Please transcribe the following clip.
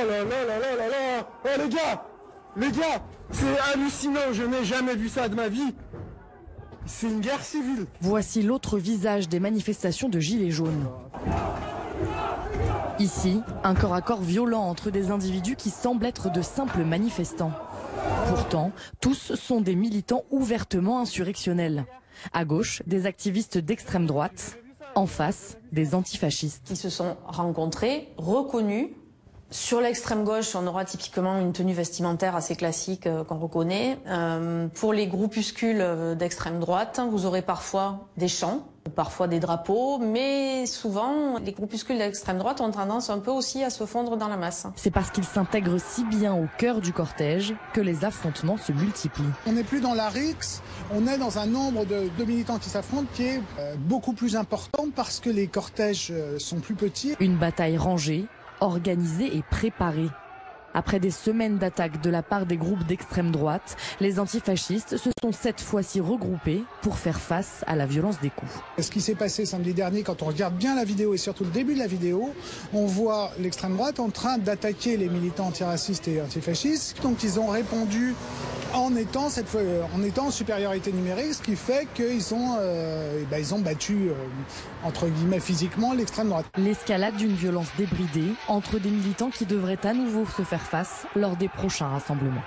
là là là là là là. Oh les gars, c'est hallucinant, je n'ai jamais vu ça de ma vie. C'est une guerre civile. Voici l'autre visage des manifestations de Gilets jaunes. Ici, un corps à corps violent entre des individus qui semblent être de simples manifestants. Pourtant, tous sont des militants ouvertement insurrectionnels. À gauche, des activistes d'extrême droite. En face, des antifascistes. Ils se sont rencontrés, reconnus. Sur l'extrême gauche, on aura typiquement une tenue vestimentaire assez classique qu'on reconnaît. Pour les groupuscules d'extrême droite, vous aurez parfois des chants, parfois des drapeaux, mais souvent les groupuscules d'extrême droite ont tendance un peu aussi à se fondre dans la masse. C'est parce qu'ils s'intègrent si bien au cœur du cortège que les affrontements se multiplient. On n'est plus dans la rixe, on est dans un nombre de militants qui s'affrontent qui est beaucoup plus important parce que les cortèges sont plus petits. Une bataille rangée, organisée et préparée. Après des semaines d'attaques de la part des groupes d'extrême droite, les antifascistes se sont cette fois-ci regroupés pour faire face à la violence des coups. Ce qui s'est passé samedi dernier, quand on regarde bien la vidéo et surtout le début de la vidéo, on voit l'extrême droite en train d'attaquer les militants antiracistes et antifascistes. Donc ils ont répondu en étant cette fois en supériorité numérique, ce qui fait qu'ils ont battu entre guillemets physiquement l'extrême droite. L'escalade d'une violence débridée entre des militants qui devraient à nouveau se faire face lors des prochains rassemblements.